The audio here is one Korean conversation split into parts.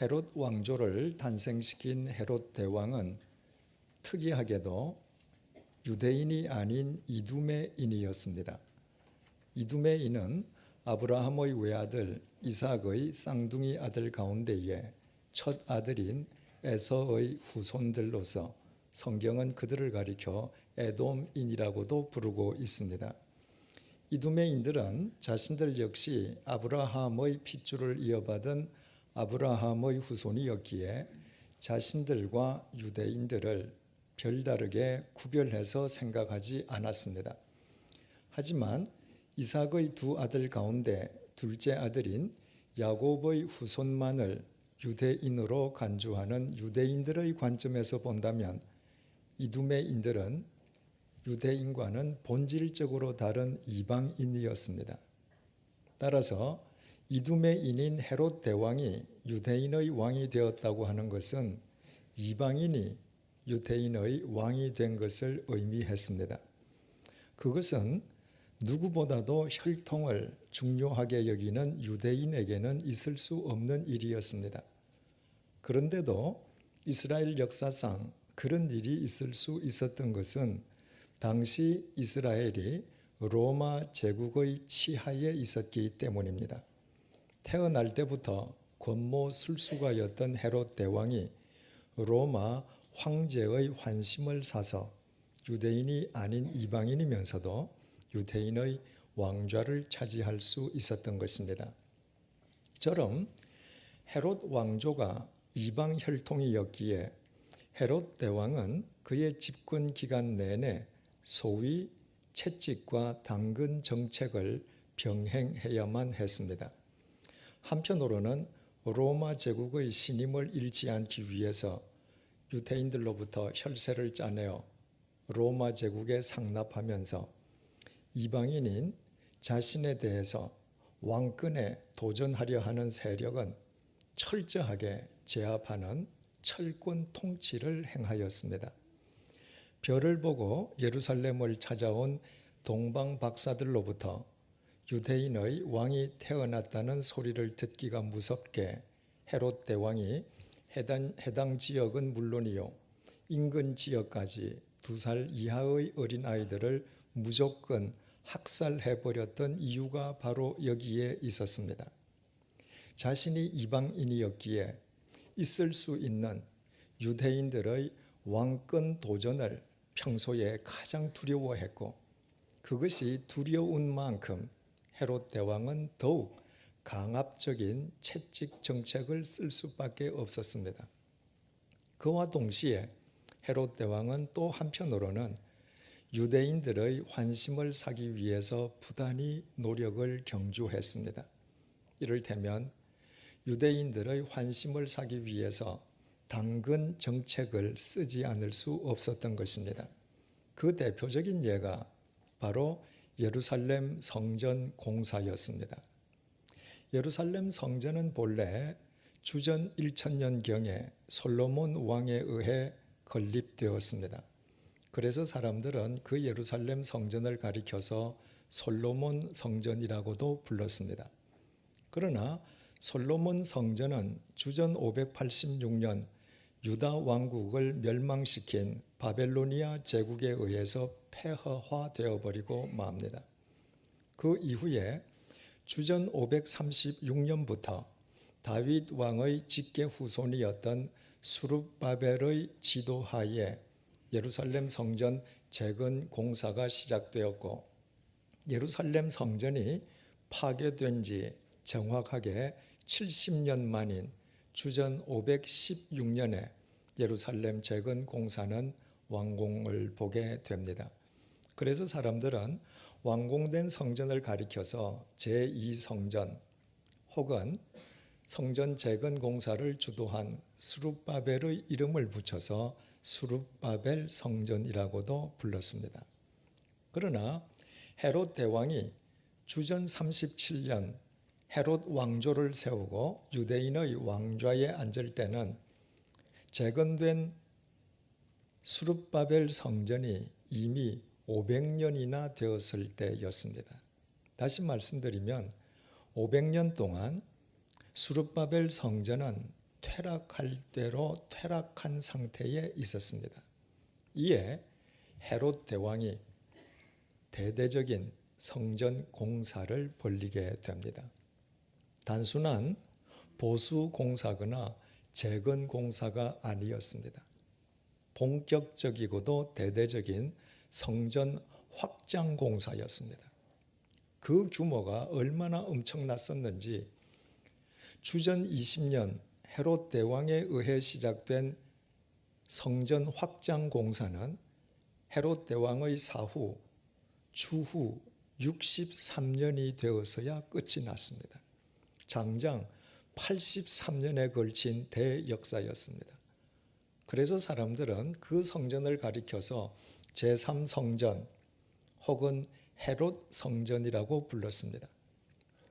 헤롯 왕조를 탄생시킨 헤롯 대왕은 특이하게도 유대인이 아닌 이두메인이었습니다. 이두메인은 아브라함의 외아들 이삭의 쌍둥이 아들 가운데에 첫 아들인 에서의 후손들로서 성경은 그들을 가리켜 에돔인이라고도 부르고 있습니다. 이두메인들은 자신들 역시 아브라함의 핏줄을 이어받은 아브라함의 후손이었기에 자신들과 유대인들을 별다르게 구별해서 생각하지 않았습니다. 하지만 이삭의 두 아들 가운데 둘째 아들인 야곱의 후손만을 유대인으로 간주하는 유대인들의 관점에서 본다면 이두메인들은 유대인과는 본질적으로 다른 이방인이었습니다. 따라서 이두메인인 헤롯 대왕이 유대인의 왕이 되었다고 하는 것은 이방인이 유대인의 왕이 된 것을 의미했습니다. 그것은 누구보다도 혈통을 중요하게 여기는 유대인에게는 있을 수 없는 일이었습니다. 그런데도 이스라엘 역사상 그런 일이 있을 수 있었던 것은 당시 이스라엘이 로마 제국의 치하에 있었기 때문입니다. 태어날 때부터 권모 술수가였던 헤롯 대왕이 로마 황제의 환심을 사서 유대인이 아닌 이방인이면서도 유대인의 왕좌를 차지할 수 있었던 것입니다. 이처럼 헤롯 왕조가 이방 혈통이었기에 헤롯 대왕은 그의 집권 기간 내내 소위 채찍과 당근 정책을 병행해야만 했습니다. 한편으로는 로마 제국의 신임을 잃지 않기 위해서 유대인들로부터 혈세를 짜내어 로마 제국에 상납하면서 이방인인 자신에 대해서 왕권에 도전하려 하는 세력은 철저하게 제압하는 철권 통치를 행하였습니다. 별을 보고 예루살렘을 찾아온 동방 박사들로부터 유대인의 왕이 태어났다는 소리를 듣기가 무섭게 헤롯 대왕이 해당 지역은 물론이요 인근 지역까지 2살 이하의 어린아이들을 무조건 학살해버렸던 이유가 바로 여기에 있었습니다. 자신이 이방인이었기에 있을 수 있는 유대인들의 왕권 도전을 평소에 가장 두려워했고 그것이 두려운 만큼 헤롯 대왕은 더욱 강압적인 채찍 정책을 쓸 수밖에 없었습니다. 그와 동시에 헤롯 대왕은 또 한편으로는 유대인들의 환심을 사기 위해서 부단히 노력을 경주했습니다. 이를테면 유대인들의 환심을 사기 위해서 당근 정책을 쓰지 않을 수 없었던 것입니다. 그 대표적인 예가 바로 예루살렘 성전 공사였습니다. 예루살렘 성전은 본래 주전 1000년경에 솔로몬 왕에 의해 건립되었습니다. 그래서 사람들은 그 예루살렘 성전을 가리켜서 솔로몬 성전이라고도 불렀습니다. 그러나 솔로몬 성전은 주전 586년 유다 왕국을 멸망시킨 바벨로니아 제국에 의해서 폐허화되어 버리고 맙니다. 그 이후에 주전 536년부터 다윗 왕의 직계 후손이었던 수룹바벨의 지도하에 예루살렘 성전 재건 공사가 시작되었고 예루살렘 성전이 파괴된 지 정확하게 70년 만인 주전 516년에 예루살렘 재건 공사는 완공을 보게 됩니다. 그래서 사람들은 완공된 성전을 가리켜서 제2성전 혹은 성전 재건 공사를 주도한 수룹바벨의 이름을 붙여서 수룹바벨 성전이라고도 불렀습니다. 그러나 헤롯 대왕이 주전 37년 헤롯 왕조를 세우고 유대인의 왕좌에 앉을 때는 재건된 수룹바벨 성전이 이미 500년이나 되었을 때였습니다. 다시 말씀드리면 500년 동안 수룹바벨 성전은 퇴락할 대로 퇴락한 상태에 있었습니다. 이에 헤롯 대왕이 대대적인 성전 공사를 벌이게 됩니다. 단순한 보수 공사거나 재건 공사가 아니었습니다. 본격적이고도 대대적인 성전 확장 공사였습니다. 그 규모가 얼마나 엄청났었는지 주전 20년 헤롯 대왕에 의해 시작된 성전 확장 공사는 헤롯 대왕의 사후 추후 63년이 되어서야 끝이 났습니다. 장장 83년에 걸친 대역사였습니다. 그래서 사람들은 그 성전을 가리켜서 제3성전 혹은 헤롯 성전이라고 불렀습니다.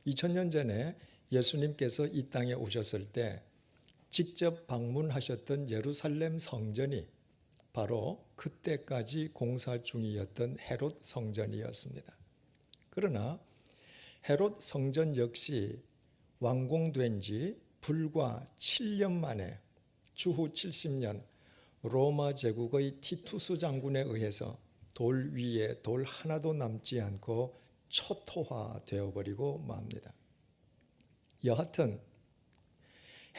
2000년 전에 예수님께서 이 땅에 오셨을 때 직접 방문하셨던 예루살렘 성전이 바로 그때까지 공사 중이었던 헤롯 성전이었습니다. 그러나 헤롯 성전 역시 완공된 지 불과 7년 만에 주후 70년 로마 제국의 티투스 장군에 의해서 돌 위에 돌 하나도 남지 않고 초토화되어 버리고 맙니다. 여하튼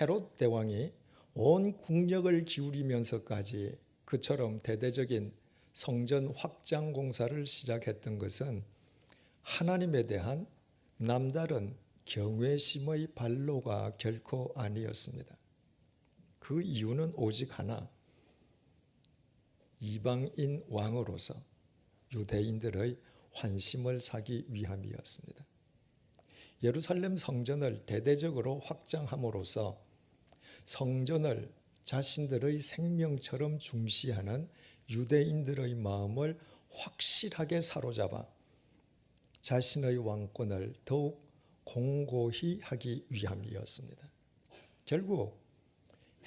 헤롯 대왕이 온 국력을 기울이면서까지 그처럼 대대적인 성전 확장 공사를 시작했던 것은 하나님에 대한 남다른 경외심의 발로가 결코 아니었습니다. 그 이유는 오직 하나, 이방인 왕으로서 유대인들의 환심을 사기 위함이었습니다. 예루살렘 성전을 대대적으로 확장함으로써 성전을 자신들의 생명처럼 중시하는 유대인들의 마음을 확실하게 사로잡아 자신의 왕권을 더욱 공고히 하기 위함이었습니다. 결국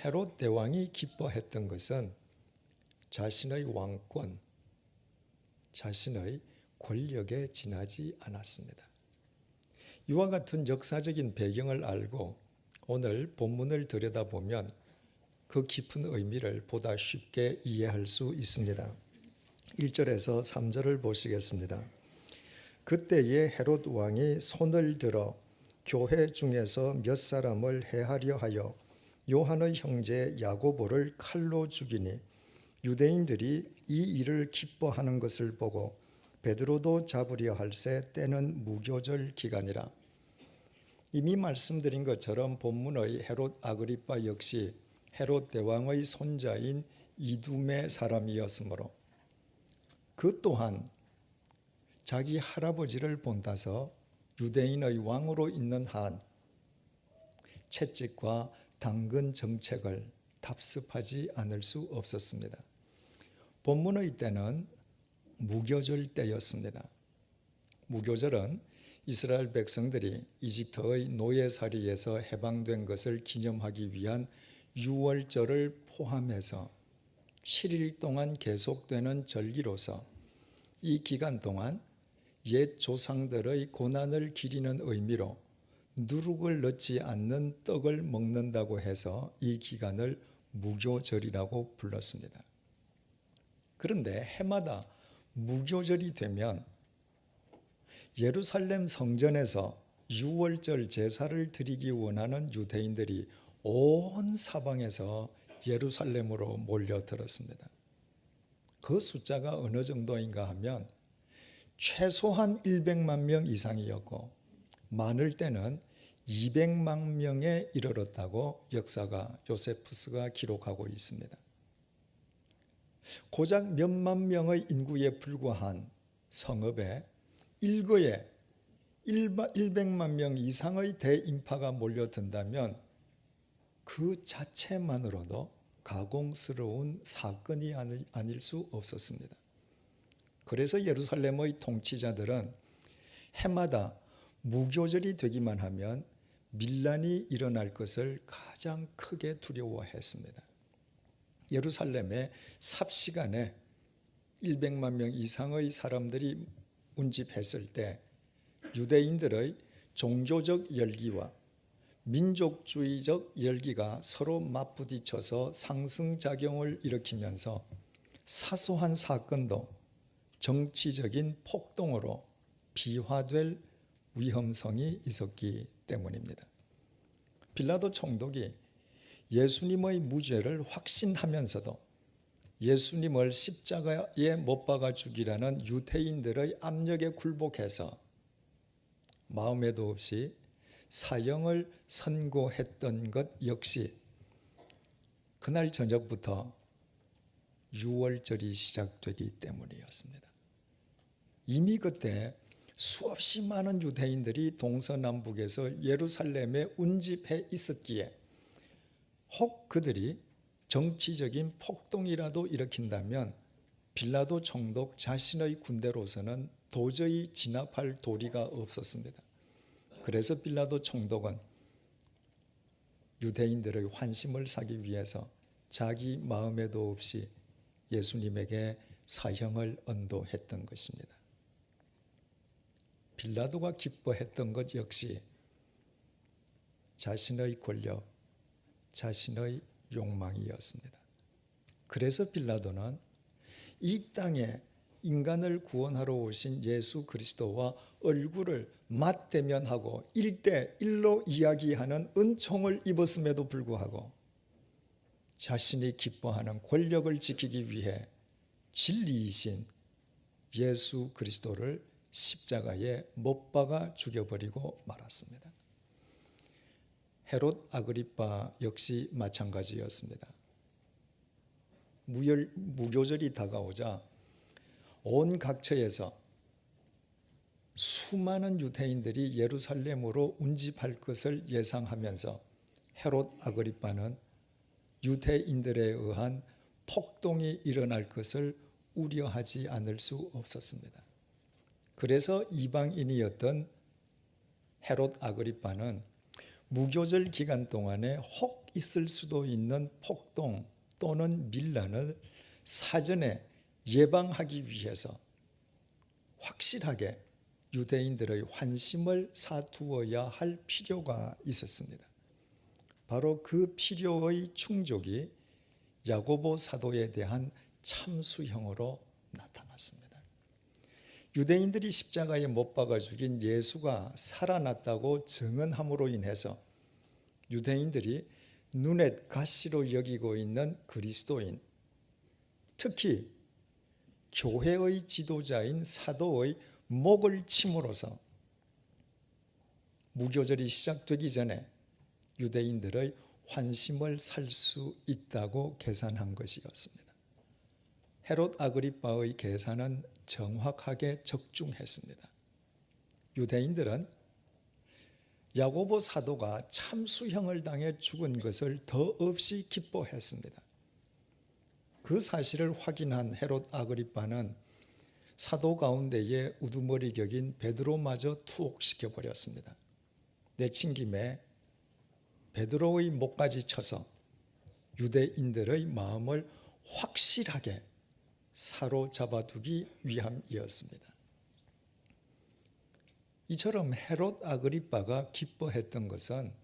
헤롯 대왕이 기뻐했던 것은 자신의 왕권, 자신의 권력에 지나지 않았습니다. 이와 같은 역사적인 배경을 알고 오늘 본문을 들여다보면 그 깊은 의미를 보다 쉽게 이해할 수 있습니다. 1절에서 3절을 보시겠습니다. 그때에 헤롯 왕이 손을 들어 교회 중에서 몇 사람을 해하려 하여 요한의 형제 야고보를 칼로 죽이니 유대인들이 이 일을 기뻐하는 것을 보고 베드로도 잡으려 할새 때는 무교절 기간이라. 이미 말씀드린 것처럼 본문의 헤롯 아그리빠 역시 헤롯 대왕의 손자인 이두메 사람이었으므로 그 또한 자기 할아버지를 본따서 유대인의 왕으로 있는 한 채찍과 당근 정책을 답습하지 않을 수 없었습니다. 본문의 때는 무교절 때였습니다. 무교절은 이스라엘 백성들이 이집트의 노예살이에서 해방된 것을 기념하기 위한 유월절을 포함해서 7일 동안 계속되는 절기로서 이 기간 동안 옛 조상들의 고난을 기리는 의미로 누룩을 넣지 않는 떡을 먹는다고 해서 이 기간을 무교절이라고 불렀습니다. 그런데 해마다 무교절이 되면 예루살렘 성전에서 유월절 제사를 드리기 원하는 유대인들이 온 사방에서 예루살렘으로 몰려들었습니다. 그 숫자가 어느 정도인가 하면 최소한 100만 명 이상이었고 많을 때는 200만 명에 이르렀다고 역사가 요세푸스가 기록하고 있습니다. 고작 몇만 명의 인구에 불과한 성읍에 일거에 100만 명 이상의 대인파가 몰려든다면 그 자체만으로도 가공스러운 사건이 아닐 수 없었습니다. 그래서 예루살렘의 통치자들은 해마다 무교절이 되기만 하면 밀란이 일어날 것을 가장 크게 두려워했습니다. 예루살렘에 삽시간에 100만 명 이상의 사람들이 운집했을 때 유대인들의 종교적 열기와 민족주의적 열기가 서로 맞부딪혀서 상승작용을 일으키면서 사소한 사건도 정치적인 폭동으로 비화될 위험성이 있었기 때문입니다. 빌라도 총독이 예수님의 무죄를 확신하면서도 예수님을 십자가에 못 박아 죽이라는 유대인들의 압력에 굴복해서 마음에도 없이 사형을 선고했던 것 역시 그날 저녁부터 유월절이 시작되기 때문이었습니다. 이미 그때 수없이 많은 유대인들이 동서남북에서 예루살렘에 운집해 있었기에 혹 그들이 정치적인 폭동이라도 일으킨다면 빌라도 총독 자신의 군대로서는 도저히 진압할 도리가 없었습니다. 그래서 빌라도 총독은 유대인들의 환심을 사기 위해서 자기 마음에도 없이 예수님에게 사형을 언도했던 것입니다. 빌라도가 기뻐했던 것 역시 자신의 권력, 자신의 욕망이었습니다. 그래서 빌라도는 이 땅에 인간을 구원하러 오신 예수 그리스도와 얼굴을 맞대면하고 1대1로 이야기하는 은총을 입었음에도 불구하고 자신이 기뻐하는 권력을 지키기 위해 진리이신 예수 그리스도를 십자가에 못 박아 죽여버리고 말았습니다. 헤롯 아그리파 역시 마찬가지였습니다. 무교절이 다가오자 온 각처에서 수많은 유대인들이 예루살렘으로 운집할 것을 예상하면서 헤롯 아그리파는 유대인들에 의한 폭동이 일어날 것을 우려하지 않을 수 없었습니다. 그래서 이방인이었던 헤롯 아그리파는 무교절 기간 동안에 혹 있을 수도 있는 폭동 또는 밀란을 사전에 예방하기 위해서 확실하게 유대인들의 환심을 사두어야 할 필요가 있었습니다. 바로 그 필요의 충족이 야고보 사도에 대한 참수형으로 나타났습니다. 유대인들이 십자가에 못 박아 죽인 예수가 살아났다고 증언함으로 인해서 유대인들이 눈엣 가시로 여기고 있는 그리스도인, 특히 교회의 지도자인 사도의 목을 침으로써 무교절이 시작되기 전에 유대인들의 환심을 살 수 있다고 계산한 것이었습니다. 헤롯 아그리파의 계산은 정확하게 적중했습니다. 유대인들은 야고보 사도가 참수형을 당해 죽은 것을 더없이 기뻐했습니다. 그 사실을 확인한 헤롯 아그리파는 사도 가운데에 우두머리 격인 베드로마저 투옥시켜 버렸습니다. 내친 김에 베드로의 목까지 쳐서 유대인들의 마음을 확실하게 사로잡아두기 위함이었습니다. 이처럼 헤롯 아그리파가 기뻐했던 것은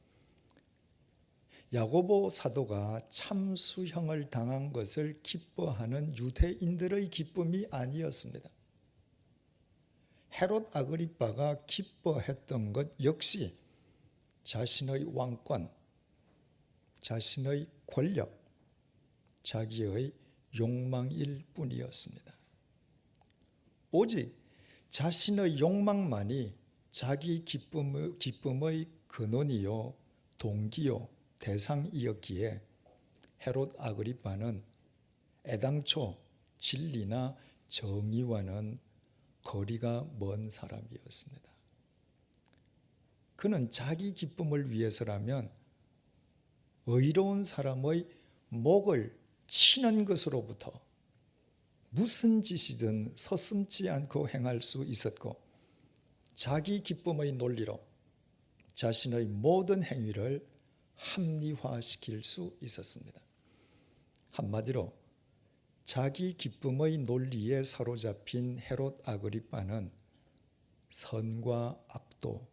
야고보 사도가 참수형을 당한 것을 기뻐하는 유대인들의 기쁨이 아니었습니다. 헤롯 아그리파가 기뻐했던 것 역시 자신의 왕권, 자신의 권력, 자기의 욕망일 뿐이었습니다. 오직 자신의 욕망만이 자기 기쁨의 근원이요, 동기요, 대상이었기에 헤롯 아그리파는 애당초 진리나 정의와는 거리가 먼 사람이었습니다. 그는 자기 기쁨을 위해서라면 의로운 사람의 목을 치는 것으로부터 무슨 짓이든 서슴지 않고 행할 수 있었고, 자기 기쁨의 논리로 자신의 모든 행위를 합리화시킬 수 있었습니다. 한마디로 자기 기쁨의 논리에 사로잡힌 헤롯 아그리파는 선과 악도,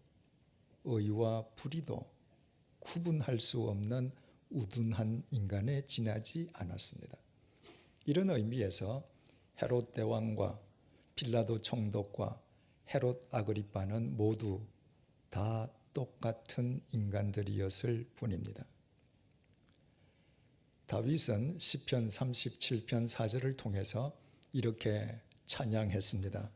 의와 불의도 구분할 수 없는 우둔한 인간에 지나지 않았습니다. 이런 의미에서 헤롯 대왕과 빌라도 총독과 헤롯 아그리빠는 모두 다 똑같은 인간들이었을 뿐입니다. 다윗은 시편 37편 4절을 통해서 이렇게 찬양했습니다.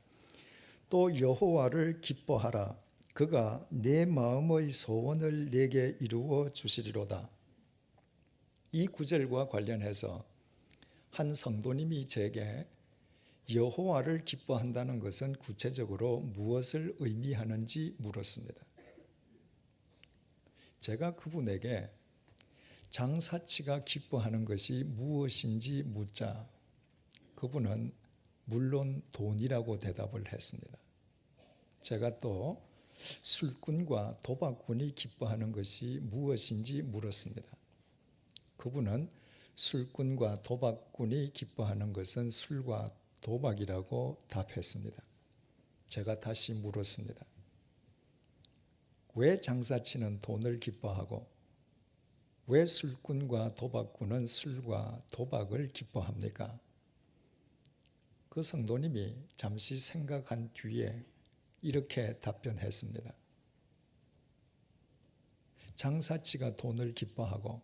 또 여호와를 기뻐하라. 그가 내 마음의 소원을 내게 이루어 주시리로다. 이 구절과 관련해서 한 성도님이 제게 여호와를 기뻐한다는 것은 구체적으로 무엇을 의미하는지 물었습니다. 제가 그분에게 장사치가 기뻐하는 것이 무엇인지 묻자 그분은 물론 돈이라고 대답을 했습니다. 제가 또 술꾼과 도박꾼이 기뻐하는 것이 무엇인지 물었습니다. 그분은 술꾼과 도박꾼이 기뻐하는 것은 술과 도박이라고 답했습니다. 제가 다시 물었습니다. 왜 장사치는 돈을 기뻐하고 왜 술꾼과 도박꾼은 술과 도박을 기뻐합니까? 그 성도님이 잠시 생각한 뒤에 이렇게 답변했습니다. 장사치가 돈을 기뻐하고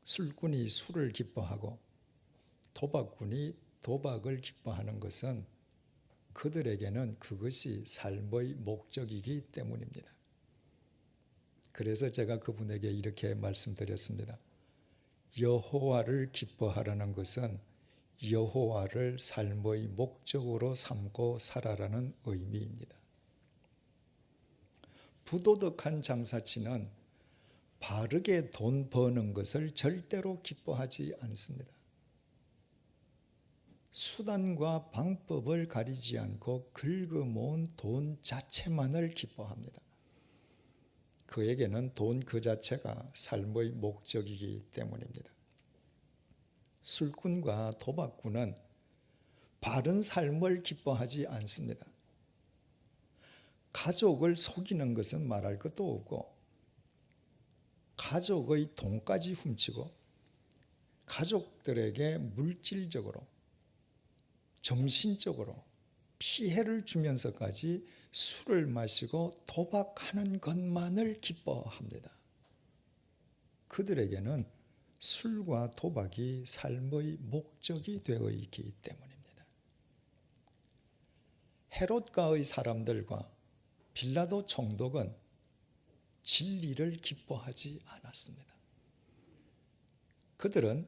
술꾼이 술을 기뻐하고 도박꾼이 도박을 기뻐하는 것은 그들에게는 그것이 삶의 목적이기 때문입니다. 그래서 제가 그분에게 이렇게 말씀드렸습니다. 여호와를 기뻐하라는 것은 여호와를 삶의 목적으로 삼고 살아라는 의미입니다. 부도덕한 장사치는 바르게 돈 버는 것을 절대로 기뻐하지 않습니다. 수단과 방법을 가리지 않고 긁어모은 돈 자체만을 기뻐합니다. 그에게는 돈 그 자체가 삶의 목적이기 때문입니다. 술꾼과 도박꾼은 바른 삶을 기뻐하지 않습니다. 가족을 속이는 것은 말할 것도 없고 가족의 돈까지 훔치고 가족들에게 물질적으로 정신적으로 피해를 주면서까지 술을 마시고 도박하는 것만을 기뻐합니다. 그들에게는 술과 도박이 삶의 목적이 되어 있기 때문입니다. 헤롯가의 사람들과 빌라도 총독은 진리를 기뻐하지 않았습니다. 그들은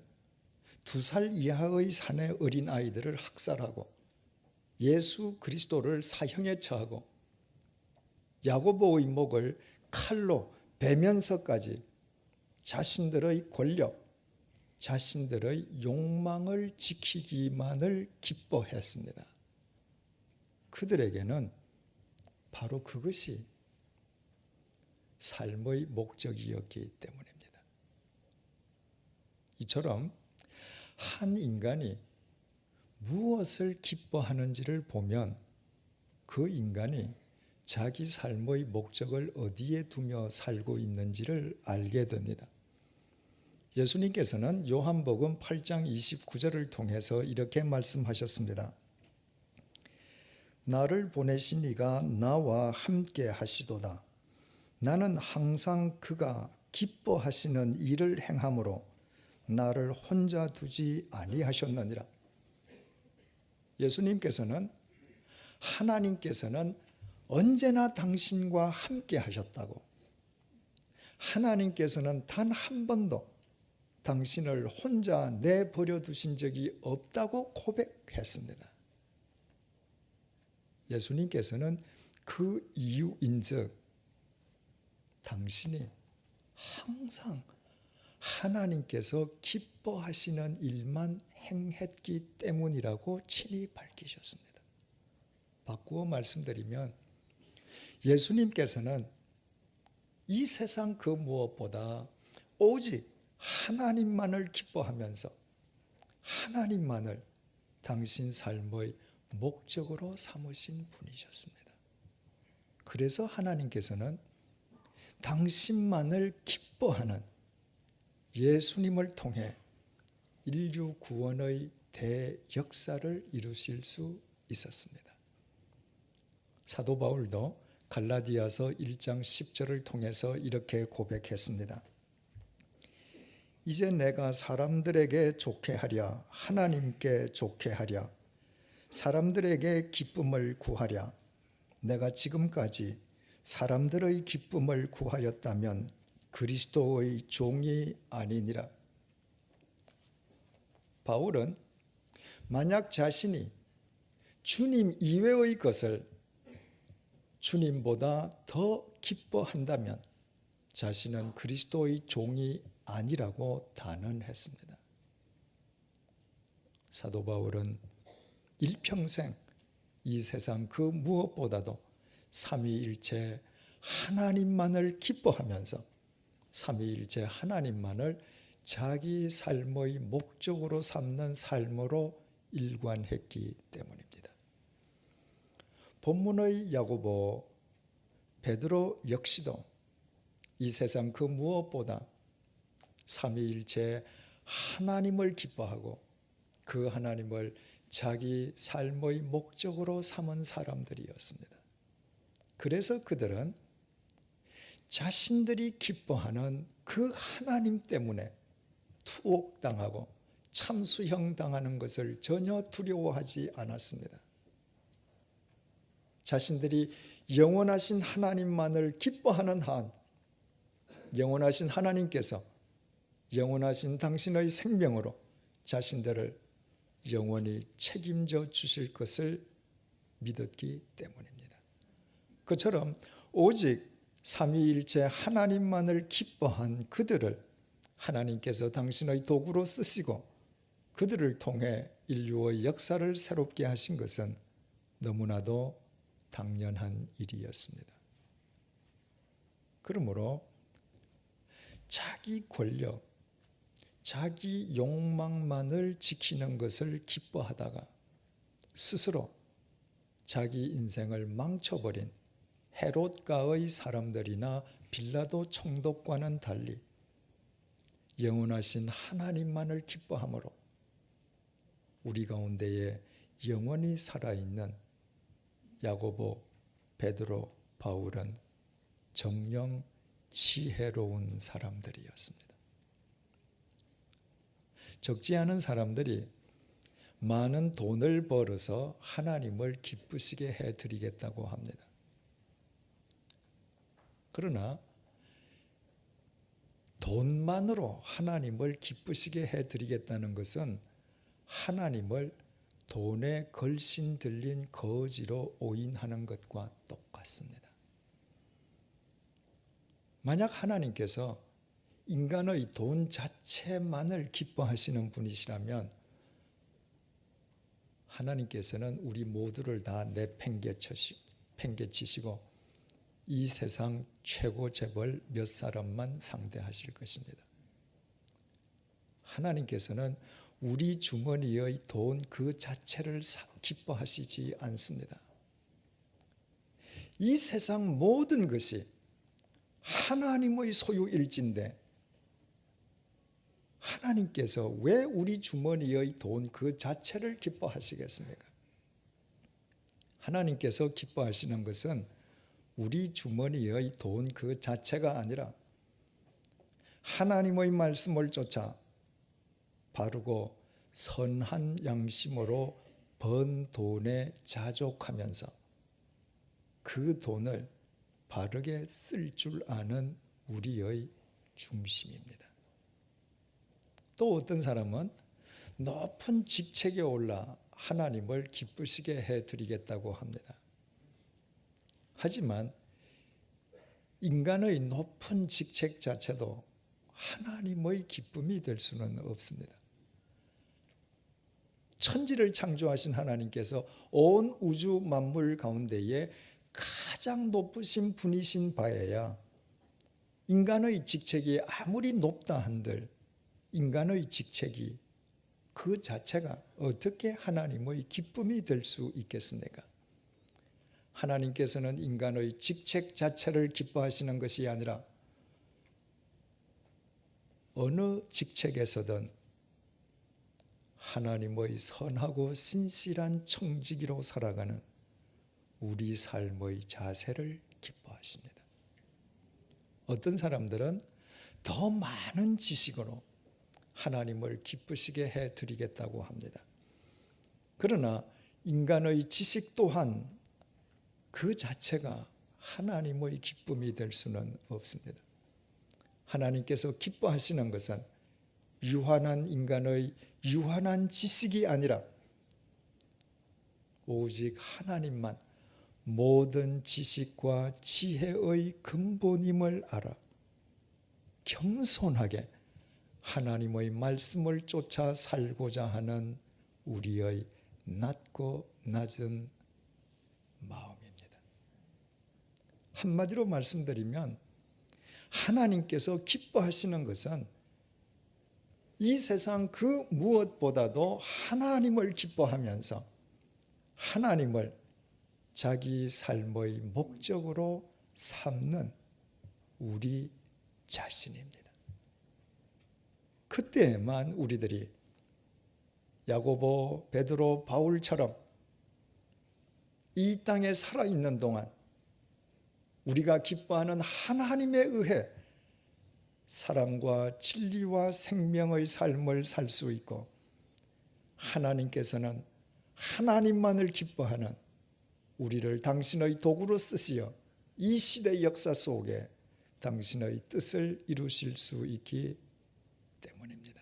2살 이하의 사내 어린 아이들을 학살하고 예수 그리스도를 사형에 처하고 야고보의 목을 칼로 베면서까지 자신들의 권력, 자신들의 욕망을 지키기만을 기뻐했습니다. 그들에게는 바로 그것이 삶의 목적이었기 때문입니다. 이처럼 한 인간이 무엇을 기뻐하는지를 보면 그 인간이 자기 삶의 목적을 어디에 두며 살고 있는지를 알게 됩니다. 예수님께서는 요한복음 8장 29절을 통해서 이렇게 말씀하셨습니다. 나를 보내신 이가 나와 함께 하시도다. 나는 항상 그가 기뻐하시는 일을 행함으로 나를 혼자 두지 아니하셨느니라. 예수님께서는 하나님께서는 언제나 당신과 함께 하셨다고, 하나님께서는 단 한 번도 당신을 혼자 내버려 두신 적이 없다고 고백했습니다. 예수님께서는 그 이유인즉 당신이 항상 하나님께서 기뻐하시는 일만 행했기 때문이라고 친히 밝히셨습니다. 바꾸어 말씀드리면 예수님께서는 이 세상 그 무엇보다 오직 하나님만을 기뻐하면서 하나님만을 당신 삶의 목적으로 삼으신 분이셨습니다. 그래서 하나님께서는 당신만을 기뻐하는 예수님을 통해 인류 구원의 대역사를 이루실 수 있었습니다. 사도 바울도 갈라디아서 1장 10절을 통해서 이렇게 고백했습니다. 이제 내가 사람들에게 좋게 하랴, 하나님께 좋게 하랴, 사람들에게 기쁨을 구하랴. 내가 지금까지 사람들의 기쁨을 구하였다면 그리스도의 종이 아니니라. 바울은 만약 자신이 주님 이외의 것을 주님보다 더 기뻐한다면 자신은 그리스도의 종이 아니라고 단언했습니다. 사도 바울은 일평생 이 세상 그 무엇보다도 삼위일체 하나님만을 기뻐하면서 삼위일체 하나님만을 자기 삶의 목적으로 삼는 삶으로 일관했기 때문입니다. 본문의 야고보, 베드로 역시도 이 세상 그 무엇보다 삼위일체 하나님을 기뻐하고 그 하나님을 자기 삶의 목적으로 삼은 사람들이었습니다. 그래서 그들은 자신들이 기뻐하는 그 하나님 때문에 투옥당하고 참수형 당하는 것을 전혀 두려워하지 않았습니다. 자신들이 영원하신 하나님만을 기뻐하는 한 영원하신 하나님께서 영원하신 당신의 생명으로 자신들을 영원히 책임져 주실 것을 믿었기 때문입니다. 그처럼 오직 삼위일체 하나님만을 기뻐한 그들을 하나님께서 당신의 도구로 쓰시고 그들을 통해 인류의 역사를 새롭게 하신 것은 너무나도 당연한 일이었습니다. 그러므로 자기 권력, 자기 욕망만을 지키는 것을 기뻐하다가 스스로 자기 인생을 망쳐버린 헤롯가의 사람들이나 빌라도 총독과는 달리 영원하신 하나님만을 기뻐함으로 우리 가운데에 영원히 살아있는 야고보, 베드로, 바울은 정녕 지혜로운 사람들이었습니다. 적지 않은 사람들이 많은 돈을 벌어서 하나님을 기쁘시게 해드리겠다고 합니다. 그러나 돈만으로 하나님을 기쁘시게 해드리겠다는 것은 하나님을 돈에 걸신 들린 거지로 오인하는 것과 똑같습니다. 만약 하나님께서 인간의 돈 자체만을 기뻐하시는 분이시라면 하나님께서는 우리 모두를 다 내팽개치시고 이 세상 최고 재벌 몇 사람만 상대하실 것입니다. 하나님께서는 우리 주머니의 돈 그 자체를 기뻐하시지 않습니다. 이 세상 모든 것이 하나님의 소유일진데 하나님께서 왜 우리 주머니의 돈 그 자체를 기뻐하시겠습니까? 하나님께서 기뻐하시는 것은 우리 주머니의 돈 그 자체가 아니라 하나님의 말씀을 쫓아 바르고 선한 양심으로 번 돈에 자족하면서 그 돈을 바르게 쓸 줄 아는 우리의 중심입니다. 또 어떤 사람은 높은 직책에 올라 하나님을 기쁘시게 해드리겠다고 합니다. 하지만 인간의 높은 직책 자체도 하나님의 기쁨이 될 수는 없습니다. 천지를 창조하신 하나님께서 온 우주 만물 가운데에 가장 높으신 분이신 바에야 인간의 직책이 아무리 높다 한들 인간의 직책이 그 자체가 어떻게 하나님의 기쁨이 될 수 있겠습니까? 하나님께서는 인간의 직책 자체를 기뻐하시는 것이 아니라 어느 직책에서든 하나님의 선하고 신실한 청지기로 살아가는 우리 삶의 자세를 기뻐하십니다. 어떤 사람들은 더 많은 지식으로 하나님을 기쁘시게 해드리겠다고 합니다. 그러나 인간의 지식 또한 그 자체가 하나님의 기쁨이 될 수는 없습니다. 하나님께서 기뻐하시는 것은 유한한 인간의 유한한 지식이 아니라 오직 하나님만 모든 지식과 지혜의 근본임을 알아 겸손하게 하나님의 말씀을 쫓아 살고자 하는 우리의 낮고 낮은 마음입니다. 한마디로 말씀드리면 하나님께서 기뻐하시는 것은 이 세상 그 무엇보다도 하나님을 기뻐하면서 하나님을 자기 삶의 목적으로 삼는 우리 자신입니다. 그때만 우리들이 야고보, 베드로, 바울처럼 이 땅에 살아있는 동안 우리가 기뻐하는 하나님에 의해 사랑과 진리와 생명의 삶을 살 수 있고, 하나님께서는 하나님만을 기뻐하는 우리를 당신의 도구로 쓰시어 이 시대 역사 속에 당신의 뜻을 이루실 수 있기 때문입니다.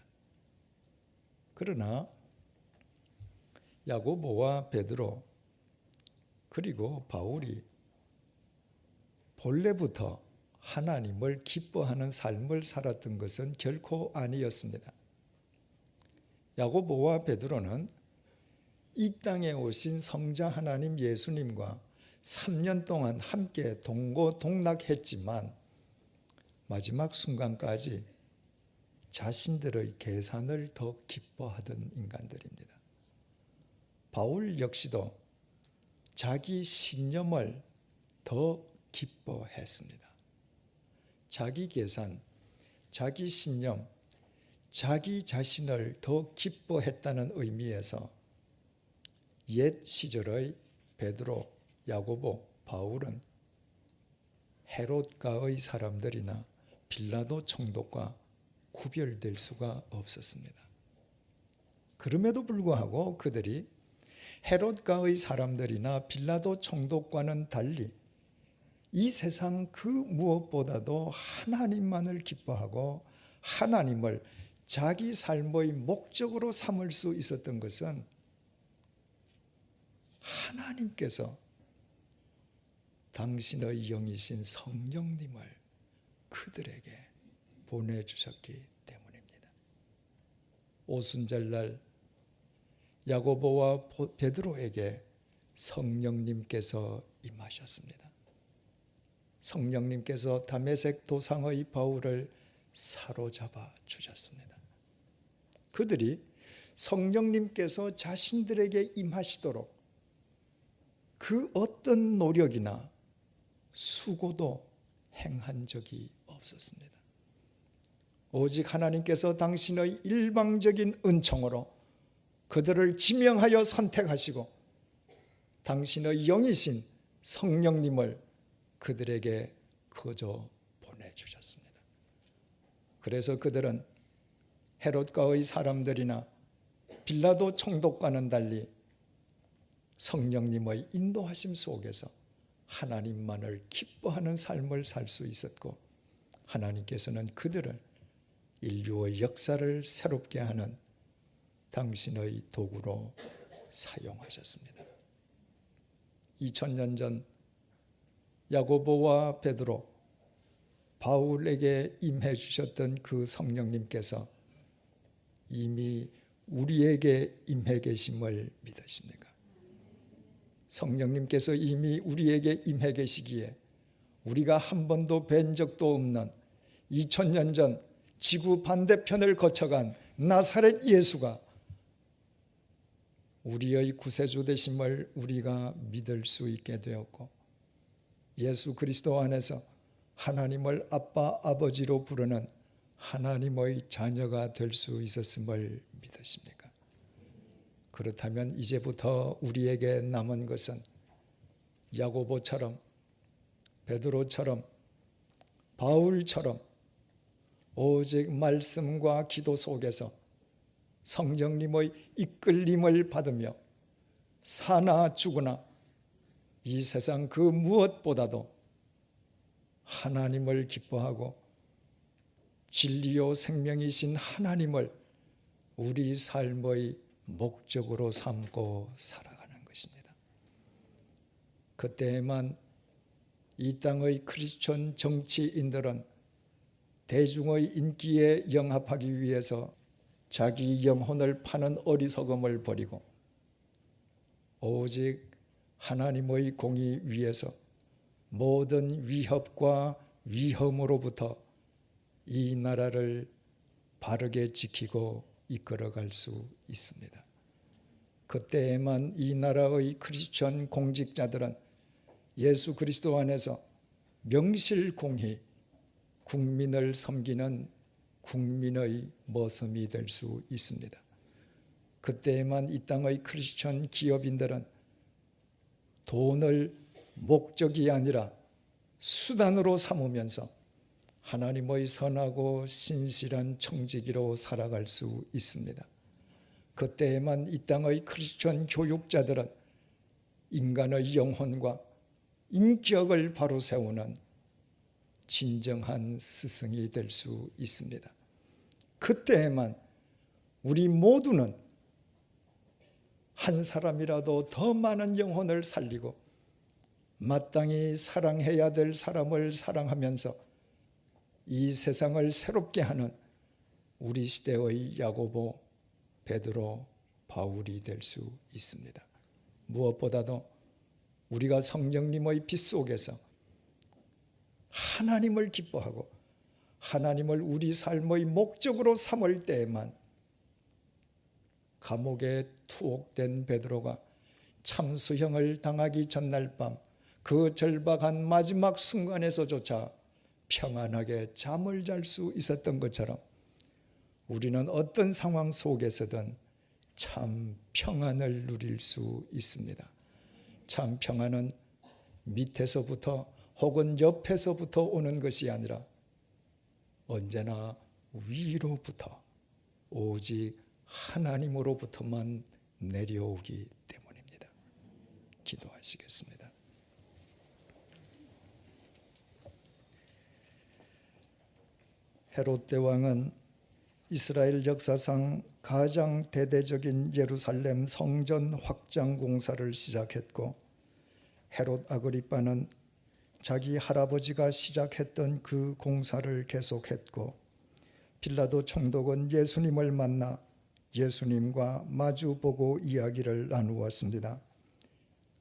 그러나 야고보와 베드로 그리고 바울이 본래부터 하나님을 기뻐하는 삶을 살았던 것은 결코 아니었습니다. 야고보와 베드로는 이 땅에 오신 성자 하나님 예수님과 3년 동안 함께 동고동락했지만 마지막 순간까지 자신들의 계산을 더 기뻐하던 인간들입니다. 바울 역시도 자기 신념을 더 기뻐했습니다. 자기 계산, 자기 신념, 자기 자신을 더 기뻐했다는 의미에서 옛 시절의 베드로, 야고보, 바울은 헤롯가의 사람들이나 빌라도 총독과 구별될 수가 없었습니다. 그럼에도 불구하고 그들이 헤롯가의 사람들이나 빌라도 총독과는 달리 이 세상 그 무엇보다도 하나님만을 기뻐하고 하나님을 자기 삶의 목적으로 삼을 수 있었던 것은 하나님께서 당신의 영이신 성령님을 그들에게 보내주셨기 때문입니다. 오순절날 야고보와 베드로에게 성령님께서 임하셨습니다. 성령님께서 다메섹 도상의 바울을 사로잡아 주셨습니다. 그들이 성령님께서 자신들에게 임하시도록 그 어떤 노력이나 수고도 행한 적이 없었습니다. 오직 하나님께서 당신의 일방적인 은총으로 그들을 지명하여 선택하시고 당신의 영이신 성령님을 그들에게 거저 보내주셨습니다. 그래서 그들은 헤롯가의 사람들이나 빌라도 총독과는 달리 성령님의 인도하심 속에서 하나님만을 기뻐하는 삶을 살 수 있었고, 하나님께서는 그들을 인류의 역사를 새롭게 하는 당신의 도구로 사용하셨습니다. 2000년 전 야고보와 베드로, 바울에게 임해 주셨던 그 성령님께서 이미 우리에게 임해 계심을 믿으십니까? 성령님께서 이미 우리에게 임해 계시기에 우리가 한 번도 뵌 적도 없는 2000년 전 지구 반대편을 거쳐간 나사렛 예수가 우리의 구세주 되심을 우리가 믿을 수 있게 되었고, 예수 그리스도 안에서 하나님을 아빠 아버지로 부르는 하나님의 자녀가 될 수 있었음을 믿으십니까? 그렇다면 이제부터 우리에게 남은 것은 야고보처럼, 베드로처럼, 바울처럼 오직 말씀과 기도 속에서 성령님의 이끌림을 받으며 사나 죽으나 이 세상 그 무엇보다도 하나님을 기뻐하고 진리요 생명이신 하나님을 우리 삶의 목적으로 삼고 살아가는 것입니다. 그때에만 이 땅의 크리스천 정치인들은 대중의 인기에 영합하기 위해서 자기 영혼을 파는 어리석음을 버리고 오직 하나님의 공의 위에서 모든 위협과 위험으로부터 이 나라를 바르게 지키고 이끌어갈 수 있습니다. 그때에만 이 나라의 크리스천 공직자들은 예수 그리스도 안에서 명실공히 국민을 섬기는 국민의 모습이 될 수 있습니다. 그때에만 이 땅의 크리스천 기업인들은 돈을 목적이 아니라 수단으로 삼으면서 하나님의 선하고 신실한 청지기로 살아갈 수 있습니다. 그때에만 이 땅의 크리스천 교육자들은 인간의 영혼과 인격을 바로 세우는 진정한 스승이 될 수 있습니다. 그때에만 우리 모두는 한 사람이라도 더 많은 영혼을 살리고 마땅히 사랑해야 될 사람을 사랑하면서 이 세상을 새롭게 하는 우리 시대의 야고보, 베드로, 바울이 될 수 있습니다. 무엇보다도 우리가 성령님의 빛 속에서 하나님을 기뻐하고 하나님을 우리 삶의 목적으로 삼을 때에만 감옥에 투옥된 베드로가 참수형을 당하기 전날 밤 그 절박한 마지막 순간에서조차 평안하게 잠을 잘 수 있었던 것처럼 우리는 어떤 상황 속에서든 참 평안을 누릴 수 있습니다. 참 평안은 밑에서부터 혹은 옆에서부터 오는 것이 아니라 언제나 위로부터 오직 하나님으로부터만 내려오기 때문입니다. 기도하시겠습니다. 헤롯 대왕은 이스라엘 역사상 가장 대대적인 예루살렘 성전 확장 공사를 시작했고, 헤롯 아그리빠는 자기 할아버지가 시작했던 그 공사를 계속했고, 빌라도 총독은 예수님을 만나 예수님과 마주보고 이야기를 나누었습니다.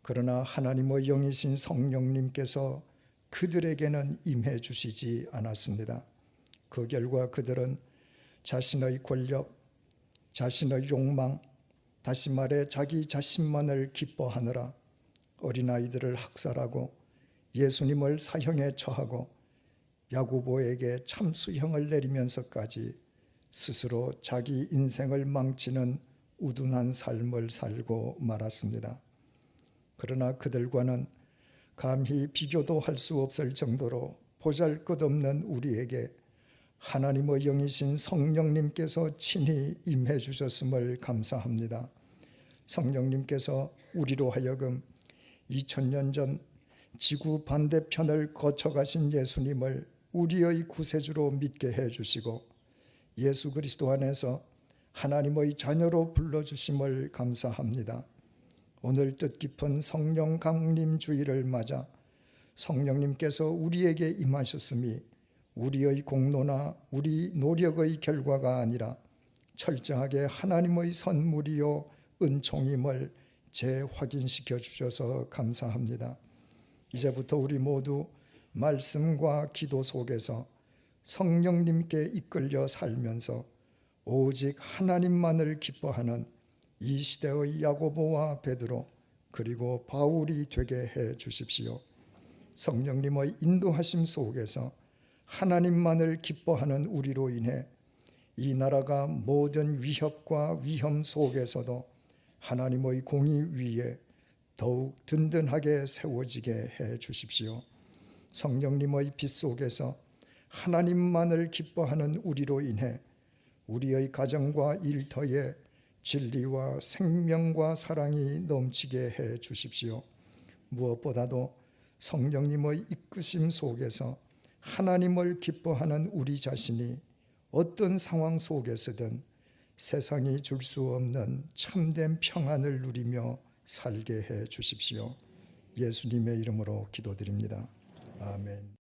그러나 하나님의 영이신 성령님께서 그들에게는 임해 주시지 않았습니다. 그 결과 그들은 자신의 권력, 자신의 욕망, 다시 말해 자기 자신만을 기뻐하느라 어린아이들을 학살하고 예수님을 사형에 처하고 야고보에게 참수형을 내리면서까지 스스로 자기 인생을 망치는 우둔한 삶을 살고 말았습니다. 그러나 그들과는 감히 비교도 할 수 없을 정도로 보잘것없는 우리에게 하나님의 영이신 성령님께서 친히 임해 주셨음을 감사합니다. 성령님께서 우리로 하여금 2000년 전 지구 반대편을 거쳐가신 예수님을 우리의 구세주로 믿게 해주시고 예수 그리스도 안에서 하나님의 자녀로 불러주심을 감사합니다. 오늘 뜻깊은 성령 강림 주일을 맞아 성령님께서 우리에게 임하셨음이 우리의 공로나 우리 노력의 결과가 아니라 철저하게 하나님의 선물이요 은총임을 재확인시켜 주셔서 감사합니다. 이제부터 우리 모두 말씀과 기도 속에서 성령님께 이끌려 살면서 오직 하나님만을 기뻐하는 이 시대의 야고보와 베드로 그리고 바울이 되게 해 주십시오. 성령님의 인도하심 속에서 하나님만을 기뻐하는 우리로 인해 이 나라가 모든 위협과 위험 속에서도 하나님의 공의 위에 더욱 든든하게 세워지게 해 주십시오. 성령님의 빛 속에서 하나님만을 기뻐하는 우리로 인해 우리의 가정과 일터에 진리와 생명과 사랑이 넘치게 해 주십시오. 무엇보다도 성령님의 이끄심 속에서 하나님을 기뻐하는 우리 자신이 어떤 상황 속에서든 세상이 줄 수 없는 참된 평안을 누리며 살게 해 주십시오. 예수님의 이름으로 기도드립니다. 아멘.